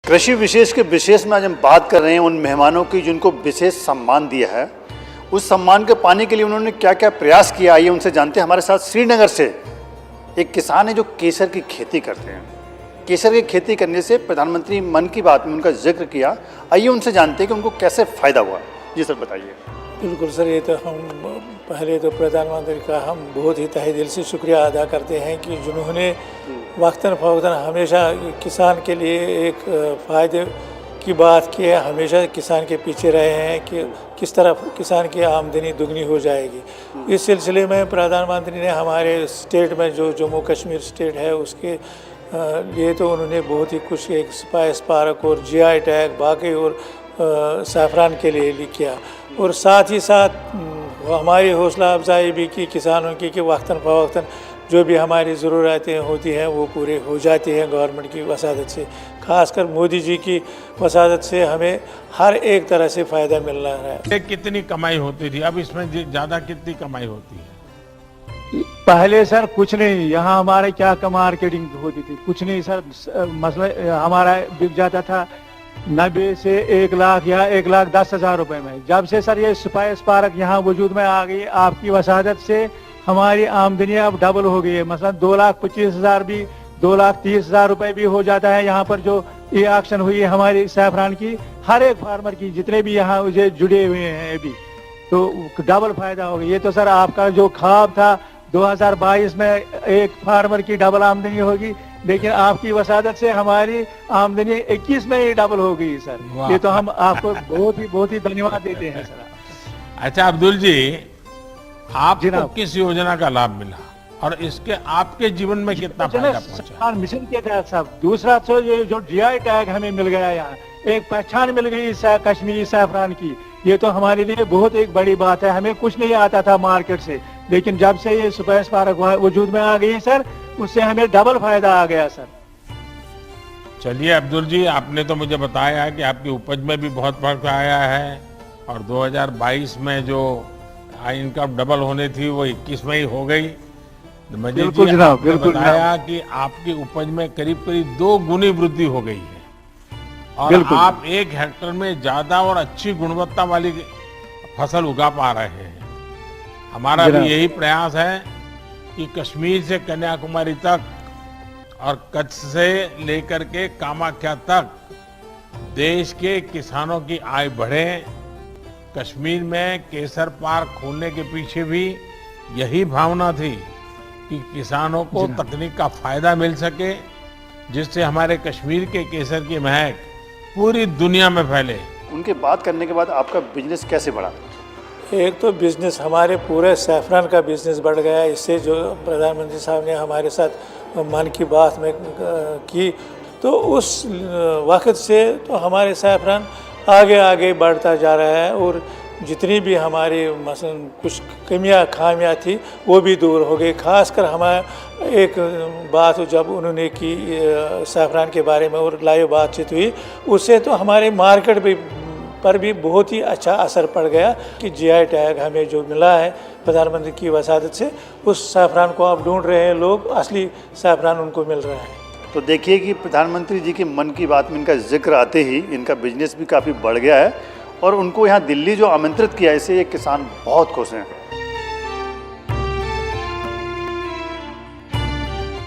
कृषि विशेष के विशेष में आज हम बात कर रहे हैं उन मेहमानों की जिनको विशेष सम्मान दिया है। उस सम्मान के पाने के लिए उन्होंने क्या क्या प्रयास किया, आइए उनसे जानते हैं। हमारे साथ श्रीनगर से एक किसान है जो केसर की खेती करते हैं। केसर की खेती करने से प्रधानमंत्री मन की बात में उनका जिक्र किया। आइए उनसे जानते हैं कि उनको कैसे फ़ायदा हुआ। जी सर, बताइए। बिल्कुल सर, ये तो हम पहले तो प्रधानमंत्री का हम बहुत ही तहे दिल से शुक्रिया अदा करते हैं कि जिन्होंने वक्तन फ़वक्तन हमेशा किसान के लिए एक फ़ायदे की बात की है, हमेशा किसान के पीछे रहे हैं कि किस तरह किसान की आमदनी दुगनी हो जाएगी। इस सिलसिले में प्रधानमंत्री ने हमारे स्टेट में जो जम्मू कश्मीर स्टेट है उसके लिए तो उन्होंने बहुत ही कुछ एक स्पाइस पार्क और GI टैग बाकी और ज़ैफ़रान के लिए किया, और साथ ही साथ हमारी हौसला अफजाई भी की किसानों की कि वक्तन फ़वक्तन जो भी हमारी ज़रूरतें होती हैं वो पूरे हो जाती हैं गवर्नमेंट की वसादत से। ख़ासकर मोदी जी की वसादत से हमें हर एक तरह से फ़ायदा मिल रहा है। कितनी कमाई होती थी, अब इसमें ज़्यादा कितनी कमाई होती है? पहले सर कुछ नहीं, यहाँ हमारे क्या का मार्केटिंग होती थी, कुछ नहीं सर। मसला हमारा बिक जाता था 90 से 1 लाख या 1,10,000 रुपए में। जब से सर ये स्पाइस पार्क यहाँ वजूद में आ गई, आपकी वसादत से हमारी आमदनी अब डबल हो गई है। मसलन 2,25,000 भी 2,30,000 रुपए भी हो जाता है। यहाँ पर जो ये ऑक्शन हुई है हमारी ज़ैफ़रान की, हर एक फार्मर की जितने भी यहाँ मुझे जुड़े हुए हैं अभी, तो डबल फायदा हो गया। ये तो सर आपका जो ख्वाब था 2022 में एक फार्मर की डबल आमदनी होगी, लेकिन आपकी वसादत से हमारी आमदनी 21 में ही डबल हो गई सर। ये तो हम आपको बहुत ही धन्यवाद देते हैं सर। अच्छा अब्दुल जी, आपको किस योजना का लाभ मिला और इसके आपके जीवन में कितना फायदा पहुंचा? मिशन के तहत सब। दूसरा तो ये जो GI टैग हमें मिल गया, यहाँ एक पहचान मिल गई कश्मीरी ज़ैफ़रान की, ये तो हमारे लिए बहुत एक बड़ी बात है। हमें कुछ नहीं आता था मार्केट से, लेकिन जब से ये स्पाइस पार्क वजूद में आ गई सर, उससे हमें डबल फायदा आ गया सर। चलिए अब्दुल जी, आपने तो मुझे बताया कि आपकी उपज में भी बहुत फर्क आया है और 2022 में जो इनकम डबल होनी थी वो 21 में ही हो गई। मजीद जी आपने बताया कि आपकी उपज में करीब 2 गुनी वृद्धि हो गई है और आप 1 हेक्टेयर में ज्यादा और अच्छी गुणवत्ता वाली फसल उगा पा रहे हैं। हमारा भी यही प्रयास है कि कश्मीर से कन्याकुमारी तक और कच्छ से लेकर के कामाख्या तक देश के किसानों की आय बढ़े। कश्मीर में केसर पार्क खोलने के पीछे भी यही भावना थी कि किसानों को तकनीक का फायदा मिल सके, जिससे हमारे कश्मीर के केसर की महक पूरी दुनिया में फैले। उनके बात करने के बाद आपका बिजनेस कैसे बढ़ा? एक तो बिज़नेस हमारे पूरे ज़ैफ़रान का बिज़नेस बढ़ गया। इससे जो प्रधानमंत्री साहब ने हमारे साथ मन की बात में की, तो उस वक्त से तो हमारे ज़ैफ़रान आगे आगे बढ़ता जा रहा है और जितनी भी हमारी मसलन कुछ कमियां खामियां थी वो भी दूर हो गई। खासकर हमारा एक बात जब उन्होंने की ज़ैफ़रान के बारे में और लाइव बातचीत हुई, उससे तो हमारे मार्केट पर भी बहुत ही अच्छा असर पड़ गया कि GI टैग हमें जो मिला है प्रधानमंत्री की वसादत से, उस ज़ैफ़रान को अब ढूंढ रहे हैं लोग, असली ज़ैफ़रान उनको मिल रहा है। तो देखिए कि प्रधानमंत्री जी के मन की बात में इनका जिक्र आते ही इनका बिजनेस भी काफ़ी बढ़ गया है और उनको यहाँ दिल्ली जो आमंत्रित किया, इससे ये किसान बहुत खुश हैं।